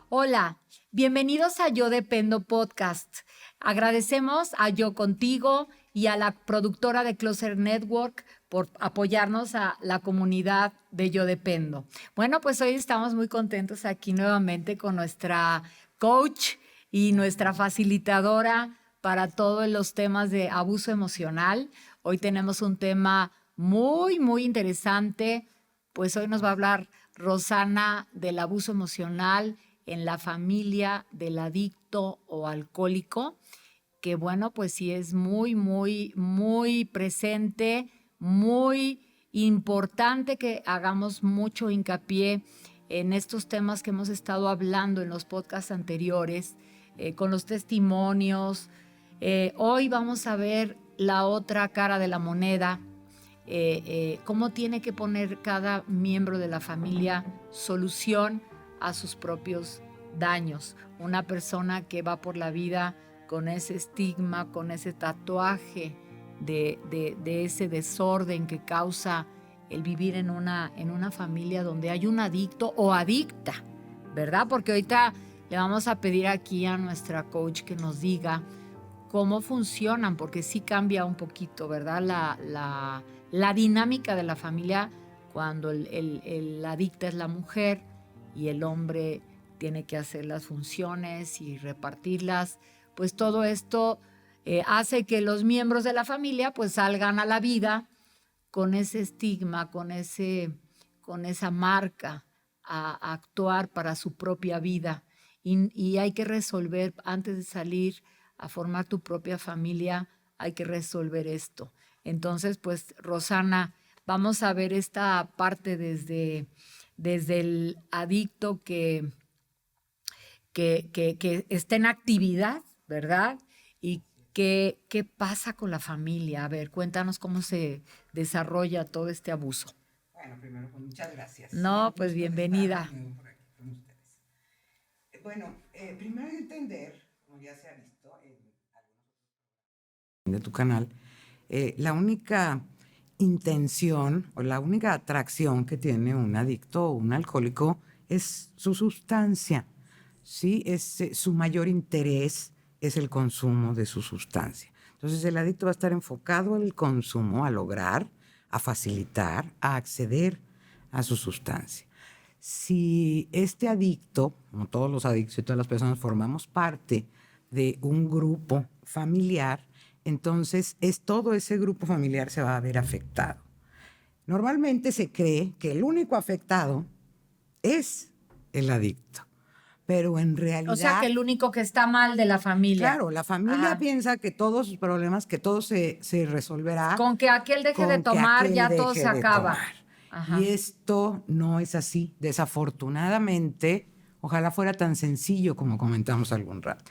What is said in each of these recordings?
Hola, bienvenidos a Yo Dependo Podcast. Agradecemos a Yo Contigo y a la productora de Closer Network por apoyarnos a la comunidad de Yo Dependo. Bueno, pues hoy estamos muy contentos aquí nuevamente con nuestra coach y nuestra facilitadora para todos los temas de abuso emocional. Hoy tenemos un tema muy interesante. Pues hoy nos va a hablar Rosana del abuso emocional en la familia del adicto o alcohólico, que bueno, pues sí es muy presente, muy importante que hagamos mucho hincapié en estos temas que hemos estado hablando en los podcasts anteriores, con los testimonios. Hoy vamos a ver la otra cara de la moneda, cómo tiene que poner cada miembro de la familia solución a sus propios daños. Una persona que va por la vida con ese estigma, con ese tatuaje de ese desorden que causa el vivir en una familia donde hay un adicto o adicta, ¿verdad? Porque ahorita le vamos a pedir aquí a nuestra coach que nos diga cómo funcionan, porque sí cambia un poquito, ¿verdad? La dinámica de la familia cuando el adicta es la mujer y el hombre tiene que hacer las funciones y repartirlas. Pues todo esto hace que los miembros de la familia pues salgan a la vida con ese estigma, con esa marca a actuar para su propia vida. Y hay que resolver, antes de salir a formar tu propia familia, hay que resolver esto. Entonces, pues, Rosana, vamos a ver esta parte desde el adicto que está en actividad, ¿verdad? Y qué pasa con la familia. A ver, cuéntanos cómo se desarrolla todo este abuso. Bueno, primero, pues muchas gracias. No, pues bienvenida. Con ustedes. Primero entender, como ya se ha visto en algunos de tu canal, la única intención o la única atracción que tiene un adicto o un alcohólico es su sustancia. ¿Sí? Su mayor interés es el consumo de su sustancia. Entonces el adicto va a estar enfocado al consumo, a lograr, a facilitar, a acceder a su sustancia. Si este adicto, como todos los adictos y todas las personas, formamos parte de un grupo familiar, entonces todo ese grupo familiar se va a ver afectado. Normalmente se cree que el único afectado es el adicto, pero en realidad... O sea, que el único que está mal de la familia. Claro, la familia piensa que todos sus problemas, que todo se resolverá. Con que aquel deje de tomar, ya todo se acaba. Y esto no es así. Desafortunadamente, ojalá fuera tan sencillo como comentamos algún rato.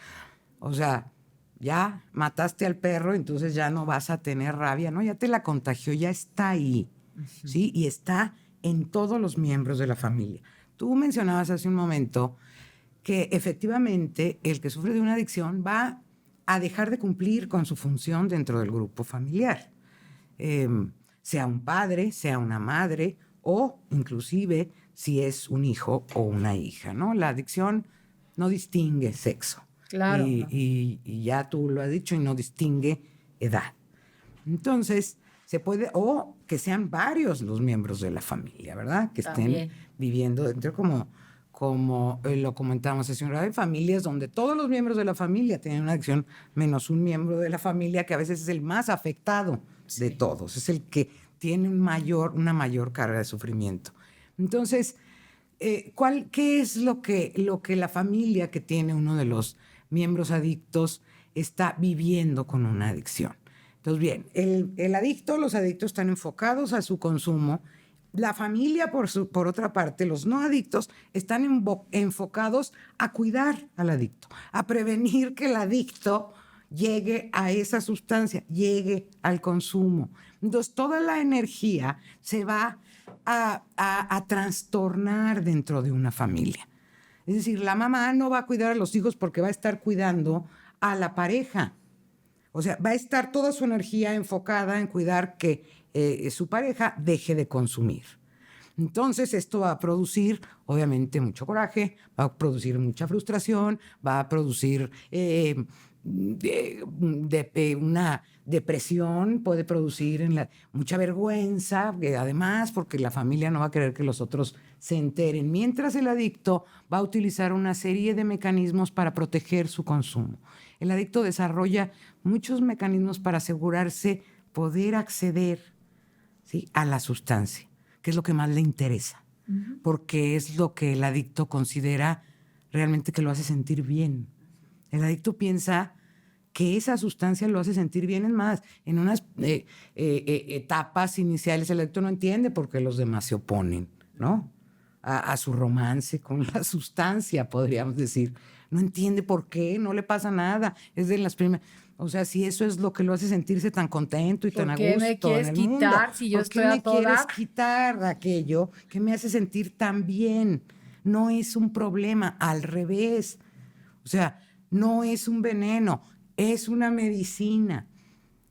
O sea, ya mataste al perro, entonces ya no vas a tener rabia, ¿no? Ya te la contagió, ya está ahí, ¿sí? Y está en todos los miembros de la familia. Tú mencionabas hace un momento que efectivamente el que sufre de una adicción va a dejar de cumplir con su función dentro del grupo familiar. Sea un padre, sea una madre o inclusive si es un hijo o una hija, ¿no? La adicción no distingue sexo. Claro. Y ya tú lo has dicho, y no distingue edad. Entonces, se puede, o que sean varios los miembros de la familia, ¿verdad? Que estén viviendo dentro como lo comentamos hace un rato, hay familias donde todos los miembros de la familia tienen una adicción, menos un miembro de la familia que a veces es el más afectado de todos, es el que tiene una mayor carga de sufrimiento. Entonces, ¿qué es lo que la familia que tiene uno de los miembros adictos está viviendo con una adicción? Entonces, bien, los adictos están enfocados a su consumo. La familia, por otra parte, los no adictos, están enfocados a cuidar al adicto, a prevenir que el adicto llegue a esa sustancia, llegue al consumo. Entonces, toda la energía se va a trastornar dentro de una familia. Es decir, la mamá no va a cuidar a los hijos porque va a estar cuidando a la pareja. O sea, va a estar toda su energía enfocada en cuidar que su pareja deje de consumir. Entonces esto va a producir, obviamente, mucho coraje, va a producir mucha frustración, va a producir una depresión, puede producir mucha vergüenza, además, porque la familia no va a querer que los otros se enteren, mientras el adicto va a utilizar una serie de mecanismos para proteger su consumo. El adicto desarrolla muchos mecanismos para asegurarse poder acceder, ¿sí?, a la sustancia, que es lo que más le interesa, porque es lo que el adicto considera realmente que lo hace sentir bien. El adicto piensa que esa sustancia lo hace sentir bien. Es más, en unas etapas iniciales el adicto no entiende por qué los demás se oponen, ¿no?, a su romance con la sustancia, podríamos decir. No entiende por qué, no le pasa nada. Es de las primeras. O sea, si eso es lo que lo hace sentirse tan contento y tan a gusto en el mundo. ¿Por qué me quieres quitar si yo estoy a toda? ¿Por qué me quieres quitar aquello que me hace sentir tan bien? No es un problema, al revés. O sea, no es un veneno, es una medicina.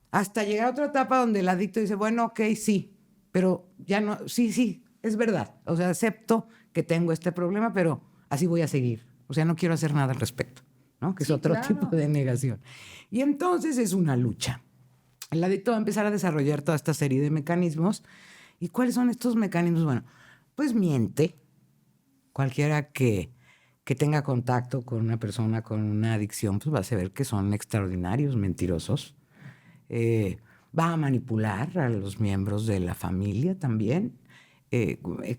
Hasta llegar a otra etapa donde el adicto dice, bueno, ok, sí, pero ya no, sí, es verdad. O sea, acepto que tengo este problema, pero así voy a seguir. O sea, no quiero hacer nada al respecto, ¿no? Que es otro tipo de negación. Y entonces es una lucha. El adicto va a empezar a desarrollar toda esta serie de mecanismos. ¿Y cuáles son estos mecanismos? Bueno, pues miente. Cualquiera que tenga contacto con una persona con una adicción, pues va a saber que son extraordinarios mentirosos. Va a manipular a los miembros de la familia también.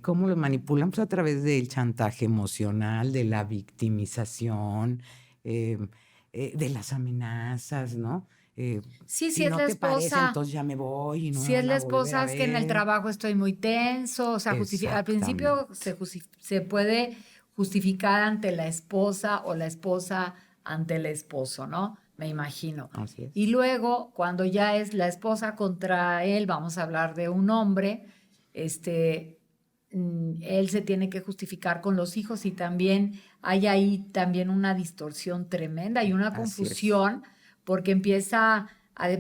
¿Cómo lo manipulan? Pues a través del chantaje emocional, de la victimización, de las amenazas, ¿no? Sí, si es no la te esposa, parece, entonces ya me voy y no si me es van la a volver esposa, a es que en el ver. trabajo estoy muy tenso. O sea, al principio se puede justificar ante la esposa o la esposa ante el esposo, ¿no? Me imagino. Así es. Y luego, cuando ya es la esposa contra él, vamos a hablar de un hombre, él se tiene que justificar con los hijos y también hay ahí también una distorsión tremenda y una confusión porque empieza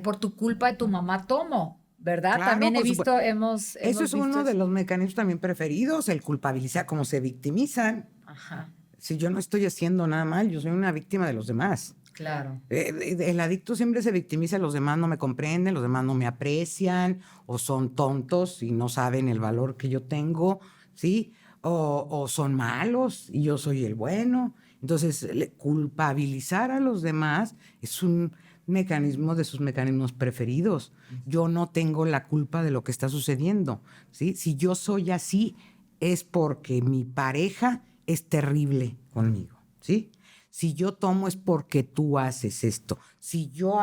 por tu culpa de tu mamá tomo, ¿verdad? Claro, También he por visto, supuesto. hemos Eso es visto uno de los mecanismos también preferidos, el culpabilizar, como se victimizan. Ajá, Si yo no estoy haciendo nada mal, yo soy una víctima de los demás. claro. El adicto siempre se victimiza, los demás no me comprenden, los demás no me aprecian, o son tontos y no saben el valor que yo tengo, ¿sí? O son malos y yo soy el bueno. Entonces, culpabilizar a los demás es un mecanismo de sus mecanismos preferidos. Yo no tengo la culpa de lo que está sucediendo, ¿sí? Si yo soy así, es porque mi pareja es terrible conmigo, ¿sí? Si yo tomo es porque tú haces esto. Si yo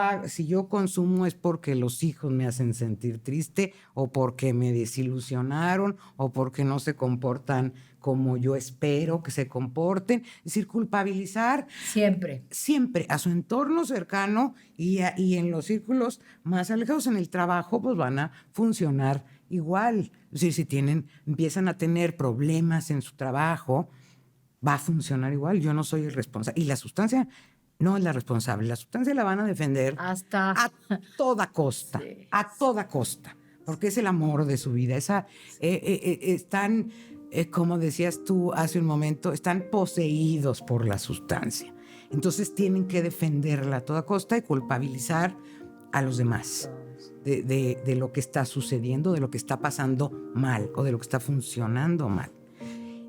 consumo es porque los hijos me hacen sentir triste o porque me desilusionaron o porque no se comportan como yo espero que se comporten. Es decir, culpabilizar Siempre a su entorno cercano y en los círculos más alejados. En el trabajo pues van a funcionar igual. Es decir, si empiezan a tener problemas en su trabajo, va a funcionar igual. Yo no soy el responsable. Y la sustancia no es la responsable. La sustancia la van a defender a toda costa. Sí. A toda costa. Porque es el amor de su vida. Están, como decías tú hace un momento, están poseídos por la sustancia. Entonces tienen que defenderla a toda costa y culpabilizar a los demás de lo que está sucediendo, de lo que está pasando mal o de lo que está funcionando mal.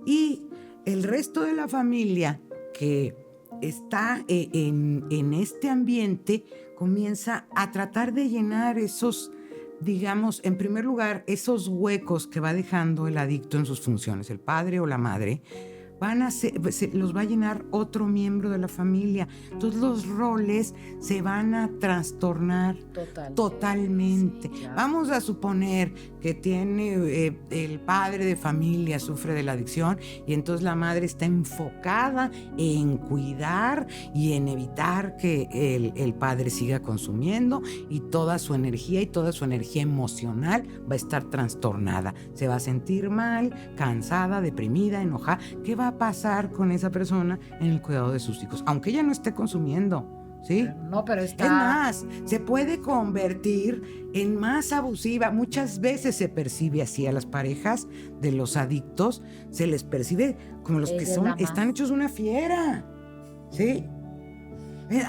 Y el resto de la familia que está en este ambiente comienza a tratar de llenar esos, digamos, en primer lugar, esos huecos que va dejando el adicto en sus funciones, el padre o la madre, los va a llenar otro miembro de la familia. Entonces los roles se van a trastornar totalmente. Sí, claro. Vamos a suponer que tiene el padre de familia sufre de la adicción y entonces la madre está enfocada en cuidar y en evitar que el padre siga consumiendo y toda su energía emocional va a estar trastornada. Se va a sentir mal, cansada, deprimida, enojada. ¿Qué va a pasar con esa persona en el cuidado de sus hijos? Aunque ella no esté consumiendo, ¿sí? No, pero está... Es más, se puede convertir en más abusiva. Muchas veces se percibe así a las parejas de los adictos, se les percibe como los que están hechos una fiera, ¿sí?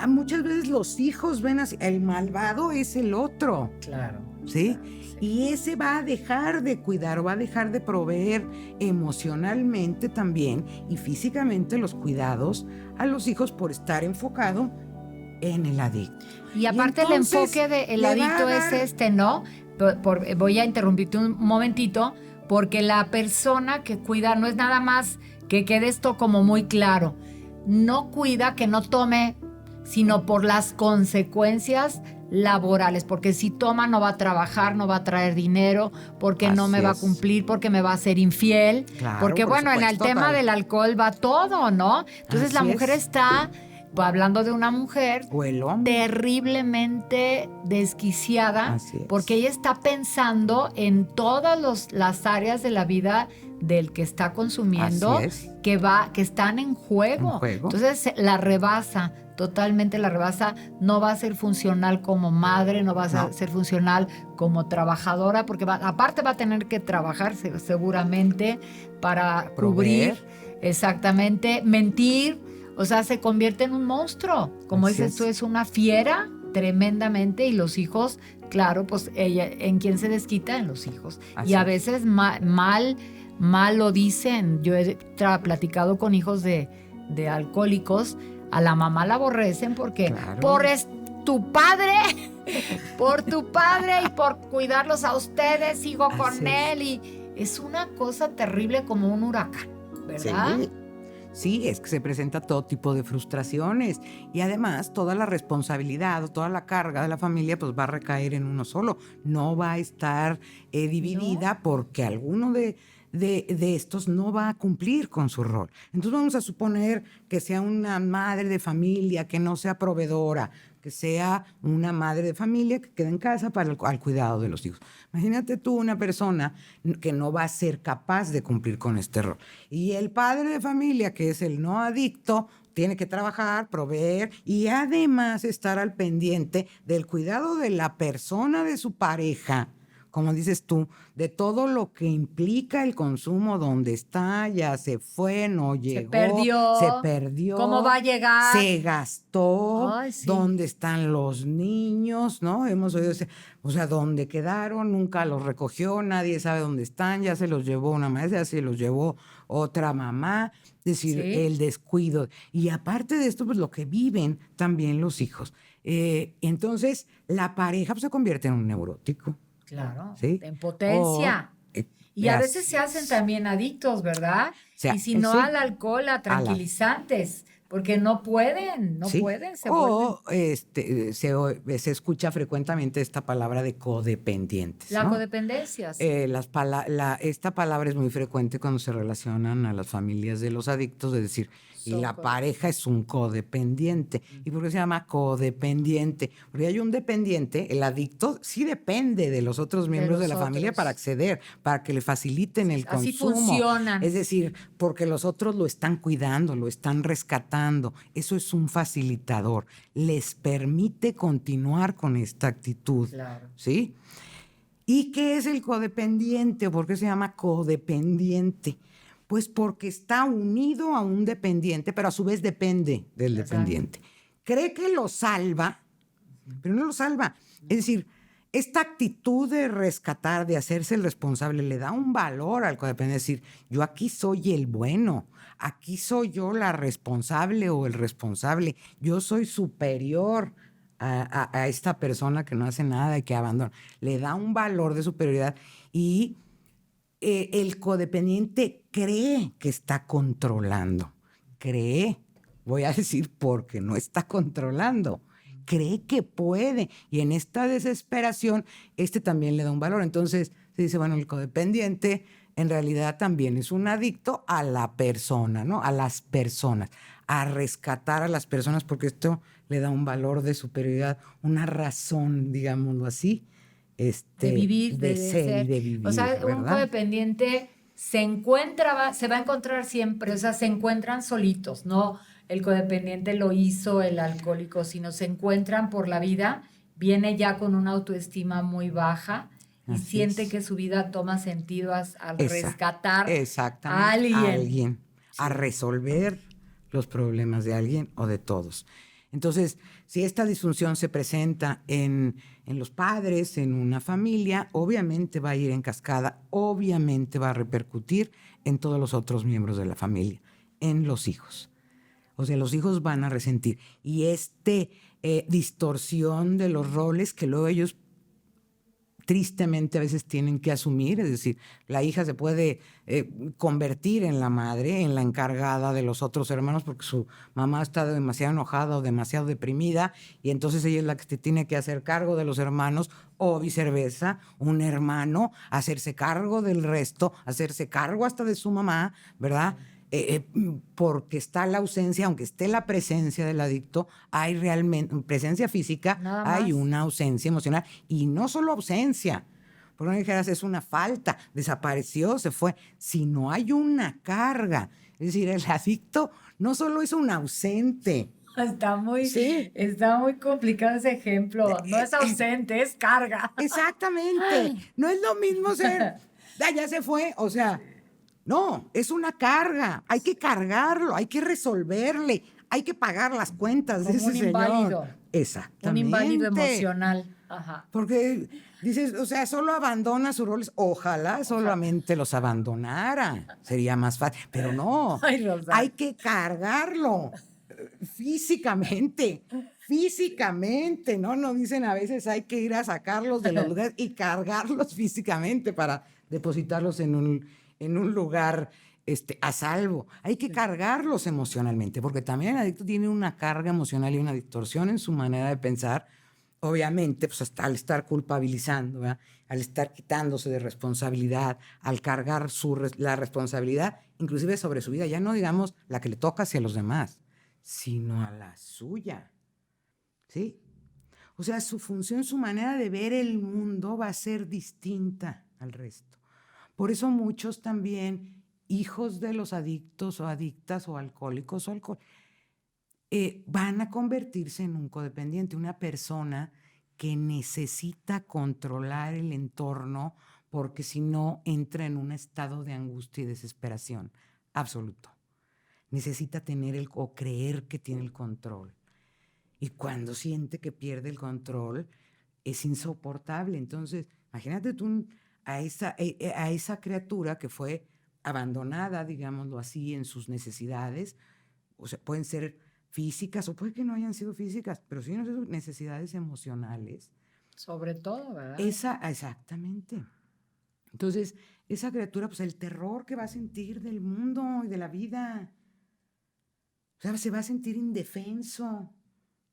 Muchas veces los hijos ven así, el malvado es el otro. Claro. ¿Sí? Claro, sí. Y ese va a dejar de cuidar o va a dejar de proveer emocionalmente también y físicamente los cuidados a los hijos por estar enfocado en el adicto. Y aparte el enfoque del adicto es ¿no? Voy a interrumpirte un momentito, porque la persona que cuida no es nada más que quede esto como muy claro. No cuida que no tome, sino por las consecuencias laborales, porque si toma no va a trabajar, no va a traer dinero, porque no me va a cumplir, porque me va a ser infiel, claro, porque bueno, en el tema del alcohol va todo, ¿no? Entonces la mujer está, hablando de una mujer, o el hombre, terriblemente desquiciada, porque ella está pensando en todas las áreas de la vida del que está consumiendo, que están en juego. Entonces la rebasa. Totalmente la rebasa, no va a ser funcional como madre, no va a ser funcional como trabajadora, porque aparte va a tener que trabajar seguramente para cubrir, exactamente, mentir, o sea, se convierte en un monstruo, como dices tú, es una fiera tremendamente, y los hijos, claro, pues ella, ¿en quién se desquita? En los hijos. Y a veces mal lo dicen. Yo he platicado con hijos de alcohólicos. A la mamá la aborrecen porque por tu padre, por tu padre y por cuidarlos a ustedes, sigo con él. Y es una cosa terrible como un huracán, ¿verdad? Sí, es que se presenta todo tipo de frustraciones y además toda la responsabilidad o toda la carga de la familia pues va a recaer en uno solo. No va a estar dividida porque alguno de estos no va a cumplir con su rol. Entonces vamos a suponer que sea una madre de familia que no sea proveedora, que sea una madre de familia que quede en casa para al cuidado de los hijos. Imagínate tú una persona que no va a ser capaz de cumplir con este rol. Y el padre de familia, que es el no adicto, tiene que trabajar, proveer y además estar al pendiente del cuidado de la persona de su pareja, como dices tú, de todo lo que implica el consumo, dónde está, ya se fue, no llegó, se perdió, ¿cómo va a llegar? Se gastó, dónde están los niños, ¿no? Hemos oído, o sea, dónde quedaron, nunca los recogió, nadie sabe dónde están, ya se los llevó una maestra, ya se los llevó otra mamá, es decir, el descuido. Y aparte de esto, pues lo que viven también los hijos. Entonces, la pareja pues, se convierte en un neurótico. Claro, en potencia. Y a veces se hacen también adictos, ¿verdad? Y si no al alcohol, a tranquilizantes, porque no pueden, se vuelven. Se escucha frecuentemente esta palabra de codependientes. La codependencia, sí. Esta palabra es muy frecuente cuando se relacionan a las familias de los adictos, es decir, y la pareja es un codependiente. ¿Y por qué se llama codependiente? Porque hay un dependiente, el adicto sí depende de los otros miembros de la familia para acceder, para que le faciliten el consumo. Así funcionan. Es decir, porque los otros lo están cuidando, lo están rescatando. Eso es un facilitador. Les permite continuar con esta actitud. Claro. ¿Sí? ¿Y qué es el codependiente? ¿Por qué se llama codependiente? Pues porque está unido a un dependiente, pero a su vez depende del dependiente. Cree que lo salva, pero no lo salva. Es decir, esta actitud de rescatar, de hacerse el responsable, le da un valor al codependiente. Es decir, yo aquí soy el bueno, aquí soy yo la responsable o el responsable. Yo soy superior a esta persona que no hace nada y que abandona. Le da un valor de superioridad y el codependiente cree que está controlando. Cree, voy a decir porque no está controlando. Cree que puede. Y en esta desesperación, también le da un valor. Entonces, se dice, bueno, el codependiente en realidad también es un adicto a la persona, ¿no? A las personas, a rescatar a las personas, porque esto le da un valor de superioridad, una razón, digámoslo así, de vivir, de ser y de vivir. O sea, ¿verdad? un codependiente se va a encontrar siempre, o sea, se encuentran solitos, no el codependiente lo hizo el alcohólico, sino se encuentran por la vida, viene ya con una autoestima muy baja y Así siente es. que su vida toma sentido al rescatar a Exactamente. A alguien. alguien. Sí. A resolver los problemas de alguien o de todos. Entonces, si esta disfunción se presenta en los padres, en una familia, obviamente va a ir en cascada, obviamente va a repercutir en todos los otros miembros de la familia, en los hijos. O sea, los hijos van a resentir. Y distorsión de los roles que luego ellos tristemente a veces tienen que asumir, es decir, la hija se puede convertir en la madre, en la encargada de los otros hermanos porque su mamá está demasiado enojada o demasiado deprimida y entonces ella es la que se tiene que hacer cargo de los hermanos o viceversa, un hermano hacerse cargo del resto, hacerse cargo hasta de su mamá, ¿verdad? Porque está la ausencia, aunque esté la presencia del adicto, hay realmente presencia física, hay una ausencia emocional y no solo ausencia, porque no dijeras es una falta, desapareció, se fue, sino hay una carga. Es decir, el adicto no solo es un ausente. Está muy complicado ese ejemplo. No es ausente, es carga. Exactamente. No es lo mismo ser, ya se fue, o sea. No, es una carga, hay que cargarlo, hay que resolverle, hay que pagar las cuentas de ese señor. Inválido. Exactamente. Un inválido emocional. Ajá. Porque dices, o sea, solo abandona sus roles. Ojalá solamente los abandonara, sería más fácil. Pero no, hay que cargarlo físicamente. Físicamente, ¿no? Nos dicen a veces hay que ir a sacarlos de los lugares y cargarlos físicamente para depositarlos en un lugar a salvo. Hay que cargarlos emocionalmente, porque también el adicto tiene una carga emocional y una distorsión en su manera de pensar, obviamente, pues hasta al estar culpabilizando, ¿verdad? Al estar quitándose de responsabilidad, al cargar la responsabilidad, inclusive sobre su vida, ya no digamos la que le toca hacia los demás, sino a la suya. ¿Sí? O sea, su función, su manera de ver el mundo va a ser distinta al resto. Por eso muchos también, hijos de los adictos o adictas o alcohólicos o van a convertirse en un codependiente, una persona que necesita controlar el entorno porque si no entra en un estado de angustia y desesperación absoluto. Necesita tener o creer que tiene el control. Y cuando siente que pierde el control, es insoportable. Entonces, imagínate tú a esa criatura que fue abandonada, digámoslo así, en sus necesidades, o sea, pueden ser físicas o puede que no hayan sido físicas, pero sí necesidades emocionales. Sobre todo, ¿verdad? Exactamente. Entonces, esa criatura, pues el terror que va a sentir del mundo y de la vida, o sea, se va a sentir indefenso.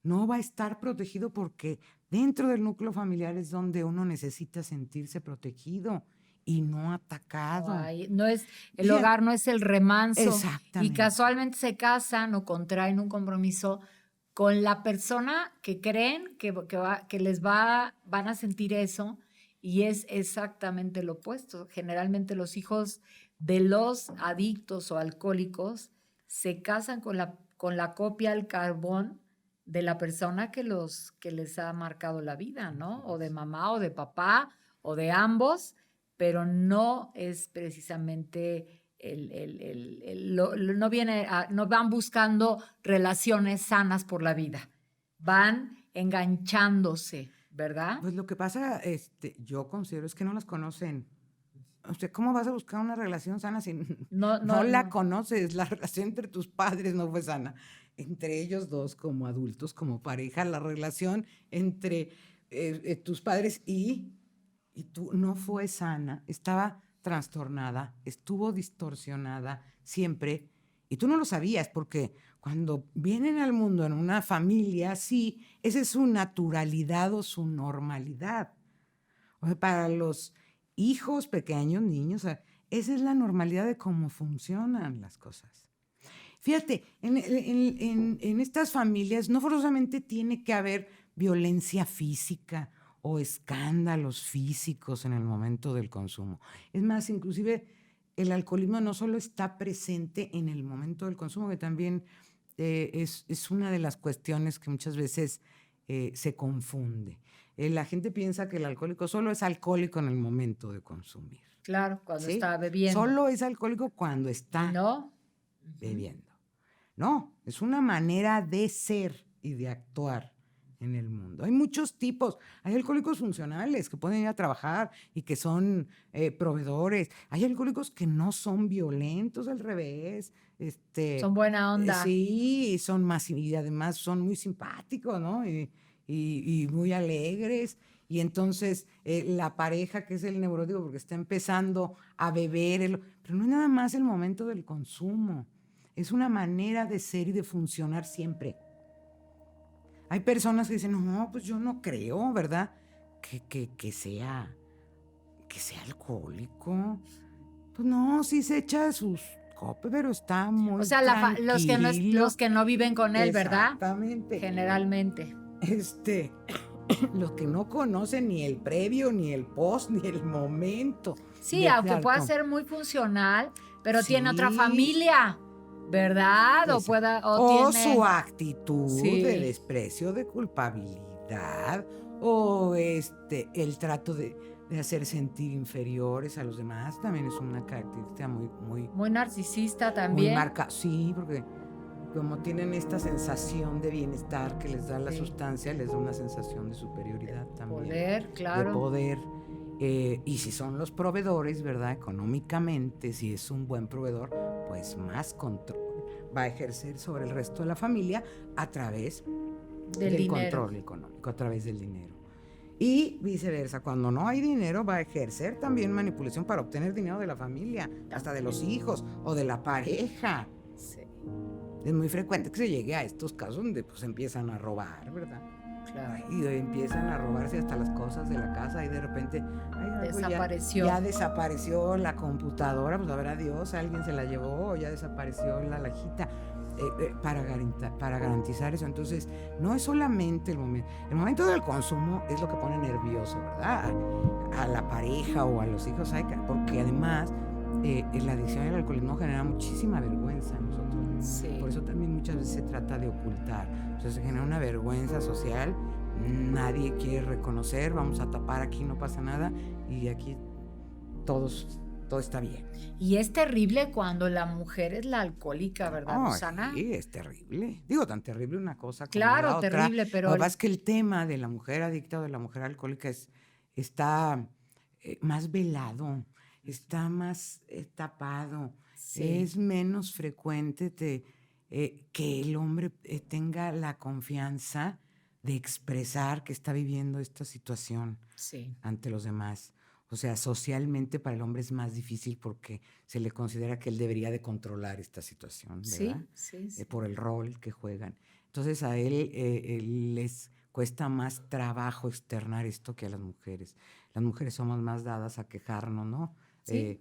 No va a estar protegido porque dentro del núcleo familiar es donde uno necesita sentirse protegido y no atacado. El hogar no es el remanso. Exactamente. Y casualmente se casan o contraen un compromiso con la persona que creen que van a sentir eso y es exactamente lo opuesto. Generalmente los hijos de los adictos o alcohólicos se casan con la copia al carbón de la persona que les ha marcado la vida, ¿no? O de mamá o de papá o de ambos, pero no es precisamente no van buscando relaciones sanas por la vida, van enganchándose, ¿verdad? Pues lo que pasa, yo considero es que no las conocen. O sea, ¿cómo vas a buscar una relación sana si no la conoces? La relación entre tus padres no fue sana. Entre ellos dos, como adultos, como pareja, la relación entre tus padres y tú no fue sana. Estaba trastornada, estuvo distorsionada siempre. Y tú no lo sabías porque cuando vienen al mundo en una familia así, esa es su naturalidad o su normalidad. O sea, para los hijos pequeños, niños, esa es la normalidad de cómo funcionan las cosas. Fíjate, en estas familias no forzosamente tiene que haber violencia física o escándalos físicos en el momento del consumo. Es más, inclusive el alcoholismo no solo está presente en el momento del consumo, que también es una de las cuestiones que muchas veces se confunde. La gente piensa que el alcohólico solo es alcohólico en el momento de consumir. Claro, cuando ¿sí? está bebiendo. Solo es alcohólico cuando está bebiendo. No, es una manera de ser y de actuar en el mundo. Hay muchos tipos. Hay alcohólicos funcionales que pueden ir a trabajar y que son proveedores. Hay alcohólicos que no son violentos, al revés. Son buena onda. Sí, son más, y además son muy simpáticos, ¿no? Y muy alegres. Y entonces la pareja, que es el neurótico, porque está empezando a beber, pero no es nada más el momento del consumo. Es una manera de ser y de funcionar siempre. Hay personas que dicen, no, pues yo no creo, ¿verdad? Que sea alcohólico. Pues no, sí se echa sus copas, pero está muy O sea, los que no viven con él, ¿verdad? Exactamente. Generalmente. Los que no conocen ni el previo, ni el post, ni el momento. Sí, aunque pueda ser muy funcional, pero tiene otra familia, ¿verdad? O tiene su actitud de desprecio, de culpabilidad, o el trato de hacer sentir inferiores a los demás, también es una característica muy narcisista también. Muy marca, sí, porque como tienen esta sensación de bienestar que les da la sustancia, les da una sensación de superioridad también. Poder, claro. De poder. Y si son los proveedores, ¿verdad? Económicamente, si es un buen proveedor, pues más control va a ejercer sobre el resto de la familia a través del control económico, a través del dinero. Y viceversa, cuando no hay dinero va a ejercer también manipulación para obtener dinero de la familia, hasta de los hijos o de la pareja. Sí. Es muy frecuente que se llegue a estos casos donde pues empiezan a robar, ¿verdad? Claro. Y empiezan a robarse hasta las cosas de la casa y de repente desapareció. Ya desapareció la computadora, pues a ver, adiós, alguien se la llevó, ya desapareció la alajita. Para garantizar eso. Entonces, no es solamente el momento del consumo es lo que pone nervioso, ¿verdad? A la pareja o a los hijos, porque además la adicción al alcoholismo genera muchísima vergüenza en nosotros. Sí. Por eso también muchas veces se trata de ocultar. Entonces se genera una vergüenza social, nadie quiere reconocer, vamos a tapar aquí, no pasa nada, y aquí todo está bien. Y es terrible cuando la mujer es la alcohólica, ¿verdad, Susana? Sí, es terrible. Digo, tan terrible una cosa como la otra. Claro, terrible, pero... Lo que pasa es que el tema de la mujer adicta o de la mujer alcohólica está más velado, está más tapado, es menos frecuente que el hombre tenga la confianza de expresar que está viviendo esta situación ante los demás. O sea, socialmente para el hombre es más difícil porque se le considera que él debería de controlar esta situación, ¿verdad? Sí. Por el rol que juegan. Entonces a él les cuesta más trabajo externar esto que a las mujeres. Las mujeres somos más dadas a quejarnos, ¿no? Sí.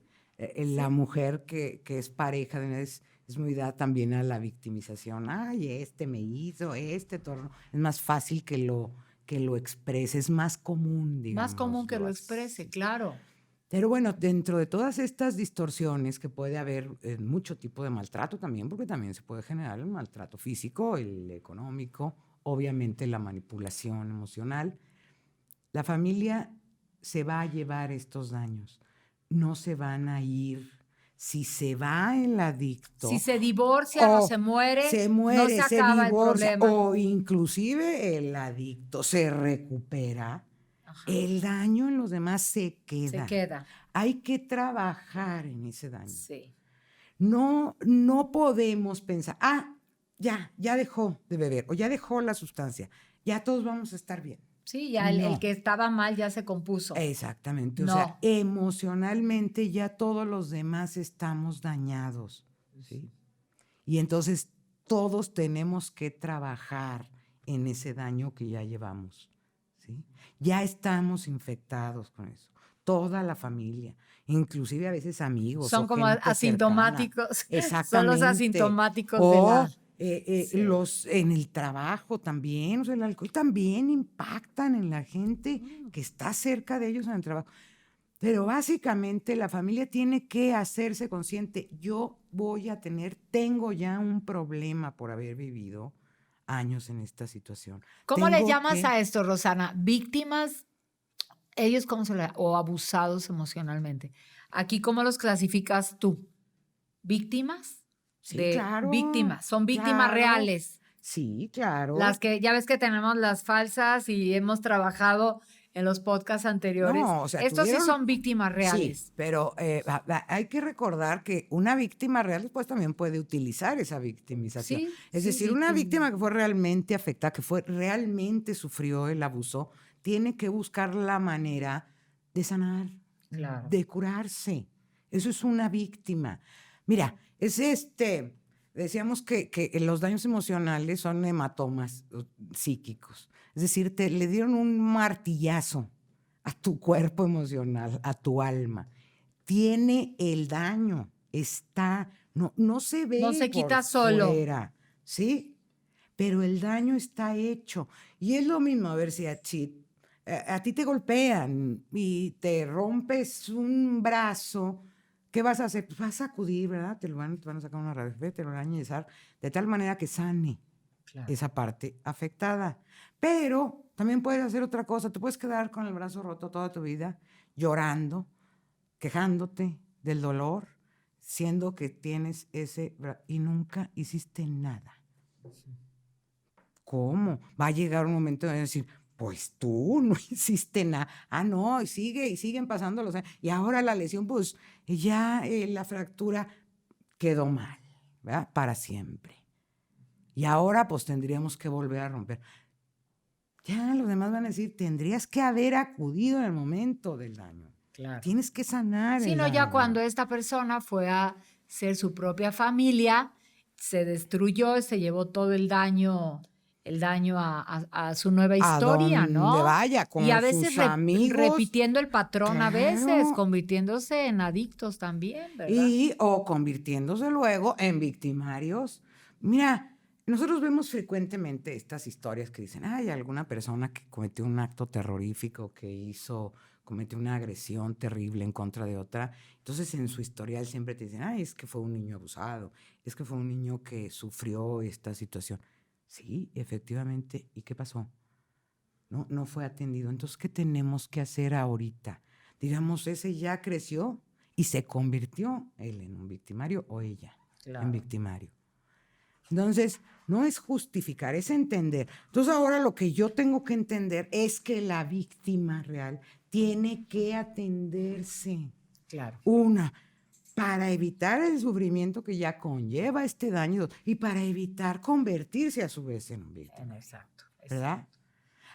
La mujer que es pareja es muy dada también a la victimización. Ay, me hizo, torno. Es más fácil que lo exprese, es más común, digamos. Más común que lo exprese, claro. Pero bueno, dentro de todas estas distorsiones que puede haber mucho tipo de maltrato también, porque también se puede generar el maltrato físico, el económico, obviamente la manipulación emocional. La familia se va a llevar estos daños, no se van a ir. Si se va el adicto, si se divorcia o se muere, no se acaba el problema. O inclusive el adicto se recupera, el daño en los demás se queda. Hay que trabajar en ese daño. Sí. No podemos pensar, ya dejó de beber o ya dejó la sustancia, ya todos vamos a estar bien. Sí, ya el que estaba mal ya se compuso. Exactamente, o sea, emocionalmente ya todos los demás estamos dañados, ¿sí? Y entonces todos tenemos que trabajar en ese daño que ya llevamos, ¿sí? Ya estamos infectados con eso, toda la familia, inclusive a veces amigos. Son como asintomáticos. Exactamente. Son los asintomáticos de la... Los en el trabajo también, o sea, el alcohol también impactan en la gente que está cerca de ellos en el trabajo. Pero básicamente la familia tiene que hacerse consciente, tengo ya un problema por haber vivido años en esta situación. ¿Cómo le llamas a esto, Rosana? ¿Víctimas? ¿Ellos cómo o abusados emocionalmente? Aquí, ¿cómo los clasificas tú? ¿Víctimas? Sí, claro. Víctimas, son víctimas reales. Sí, claro. Las que, ya ves que tenemos las falsas y hemos trabajado en los podcasts anteriores. No, o sea, estos sí son víctimas reales. Sí, pero hay que recordar que una víctima real después también puede utilizar esa victimización. Sí, es decir, una víctima que fue realmente afectada, realmente sufrió el abuso, tiene que buscar la manera de sanar, de curarse. Eso es una víctima. Mira, decíamos que los daños emocionales son hematomas psíquicos. Es decir, le dieron un martillazo a tu cuerpo emocional, a tu alma. Tiene el daño, no se ve. No se quita solo. Fuera, ¿sí? Pero el daño está hecho. Y es lo mismo, a ver si a ti te golpean y te rompes un brazo. ¿Qué vas a hacer? Pues vas a acudir, ¿verdad? Te van a sacar una radiografía, te lo van a inyezar, de tal manera que sane esa parte afectada. Pero también puedes hacer otra cosa. Te puedes quedar con el brazo roto toda tu vida, llorando, quejándote del dolor, siendo que tienes y nunca hiciste nada. ¿Cómo? Va a llegar un momento de decir, pues tú no hiciste nada. No, y siguen pasando los años. Y ahora la lesión, pues ya la fractura quedó mal, ¿verdad? Para siempre. Y ahora pues tendríamos que volver a romper. Ya los demás van a decir, tendrías que haber acudido en el momento del daño. Claro. Tienes que sanar el daño. Ya cuando esta persona fue a ser su propia familia, se destruyó, se llevó todo el daño a su nueva historia, ¿no? Vaya, como y a veces sus amigos, repitiendo el patrón, claro. A veces convirtiéndose en adictos también, ¿verdad? O convirtiéndose luego en victimarios. Mira, nosotros vemos frecuentemente estas historias que dicen, hay alguna persona que cometió un acto terrorífico, cometió una agresión terrible en contra de otra. Entonces, en su historial siempre te dicen, es que fue un niño abusado, es que fue un niño que sufrió esta situación. Sí, efectivamente. ¿Y qué pasó? No fue atendido. Entonces, ¿qué tenemos que hacer ahorita? Digamos, ese ya creció y se convirtió él en un victimario o ella en victimario. Entonces, no es justificar, es entender. Entonces, ahora lo que yo tengo que entender es que la víctima real tiene que atenderse. Claro. Para evitar el sufrimiento que ya conlleva este daño y para evitar convertirse a su vez en un víctima. Exacto. ¿Verdad?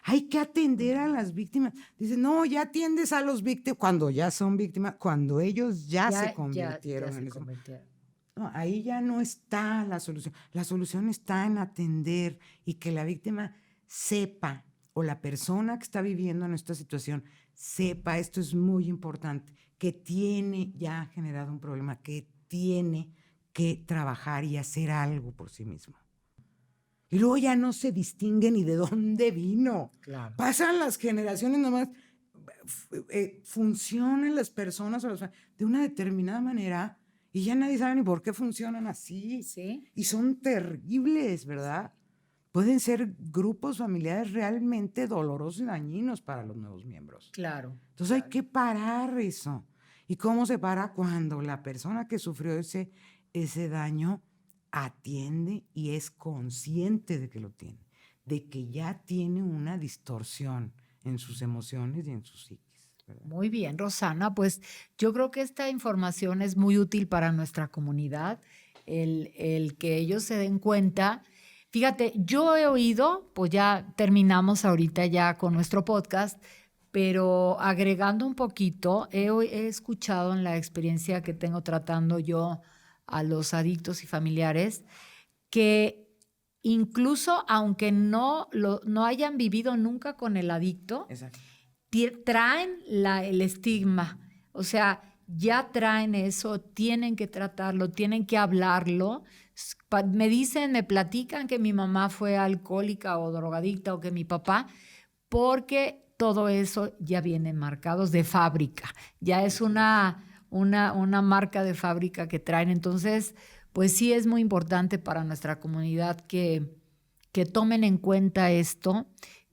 Hay que atender a las víctimas. Dicen, no, ya atiendes a los víctimas cuando ya son víctimas, cuando ellos ya se convirtieron en eso. No, ahí ya no está la solución. La solución está en atender y que la víctima sepa, o la persona que está viviendo en esta situación sepa, esto es muy importante, que tiene ya generado un problema, que tiene que trabajar y hacer algo por sí mismo. Y luego ya no se distingue ni de dónde vino. Claro. Pasan las generaciones nomás, funcionan las personas de una determinada manera y ya nadie sabe ni por qué funcionan así. ¿Sí? Y son terribles, ¿verdad? Pueden ser grupos familiares realmente dolorosos y dañinos para los nuevos miembros. Claro. Entonces hay que parar eso. ¿Y cómo se para? Cuando la persona que sufrió ese daño atiende y es consciente de que lo tiene, de que ya tiene una distorsión en sus emociones y en su psiquis. ¿Verdad? Muy bien, Rosana, pues yo creo que esta información es muy útil para nuestra comunidad, el que ellos se den cuenta. Fíjate, yo he oído, pues ya terminamos ahorita ya con nuestro podcast, pero agregando un poquito, he escuchado en la experiencia que tengo tratando yo a los adictos y familiares, que incluso aunque no hayan vivido nunca con el adicto, exacto, traen el estigma, o sea, ya traen eso, tienen que tratarlo, tienen que hablarlo. Me platican que mi mamá fue alcohólica o drogadicta o que mi papá, porque todo eso ya viene marcados de fábrica. Ya es una marca de fábrica que traen. Entonces, pues sí es muy importante para nuestra comunidad que tomen en cuenta esto,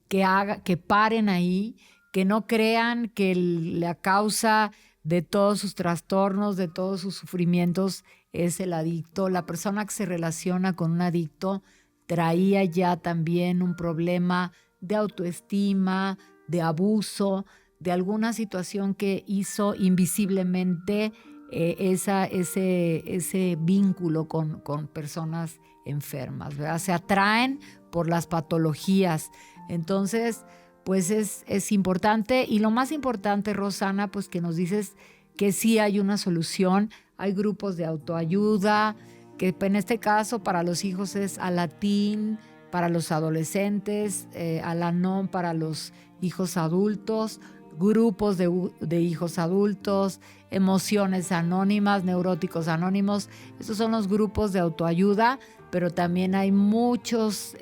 que paren ahí, que no crean que la causa de todos sus trastornos, de todos sus sufrimientos es el adicto. La persona que se relaciona con un adicto traía ya también un problema de autoestima, de abuso, de alguna situación que hizo invisiblemente ese vínculo con personas enfermas, ¿verdad? Se atraen por las patologías. Entonces, pues es importante. Y lo más importante, Rosana, pues que nos dices que sí hay una solución. Hay grupos de autoayuda, que en este caso para los hijos es Alatín, para los adolescentes, Al-Anon para los hijos adultos, grupos de hijos adultos, Emociones Anónimas, Neuróticos Anónimos. Estos son los grupos de autoayuda, pero también hay muchos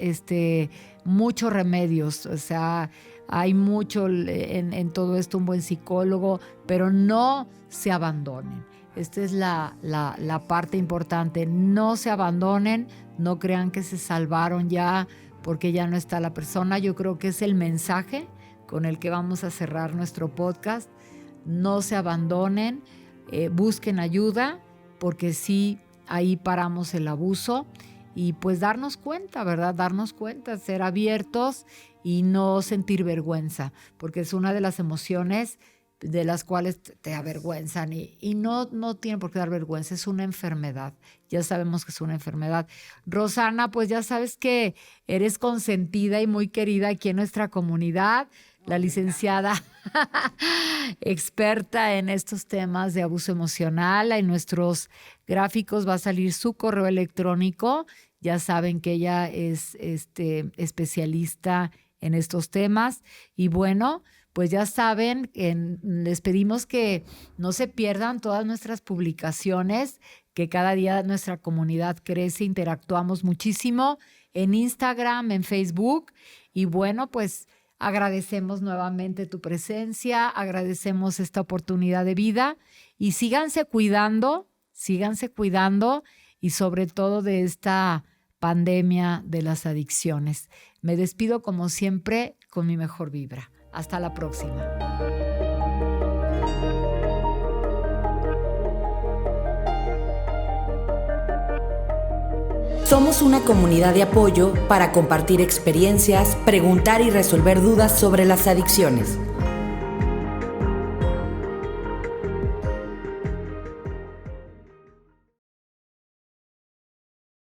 remedios. O sea, hay mucho en todo esto, un buen psicólogo, pero no se abandonen. Esta es la parte importante. No se abandonen, no crean que se salvaron ya porque ya no está la persona. Yo creo que es el mensaje con el que vamos a cerrar nuestro podcast. No se abandonen, busquen ayuda, porque sí, ahí paramos el abuso. Y pues darnos cuenta, ¿verdad? Darnos cuenta, ser abiertos y no sentir vergüenza, porque es una de las emociones de las cuales te avergüenzan y no tiene por qué dar vergüenza, es una enfermedad. Ya sabemos que es una enfermedad. Rosana, pues ya sabes que eres consentida y muy querida aquí en nuestra comunidad, la licenciada experta en estos temas de abuso emocional. En nuestros gráficos va a salir su correo electrónico. Ya saben que ella es especialista en estos temas. Y bueno, pues ya saben, les pedimos que no se pierdan todas nuestras publicaciones, que cada día nuestra comunidad crece, interactuamos muchísimo en Instagram, en Facebook. Y bueno, pues agradecemos nuevamente tu presencia, agradecemos esta oportunidad de vida y síganse cuidando y sobre todo de esta pandemia de las adicciones. Me despido como siempre con mi mejor vibra. Hasta la próxima. Somos una comunidad de apoyo para compartir experiencias, preguntar y resolver dudas sobre las adicciones.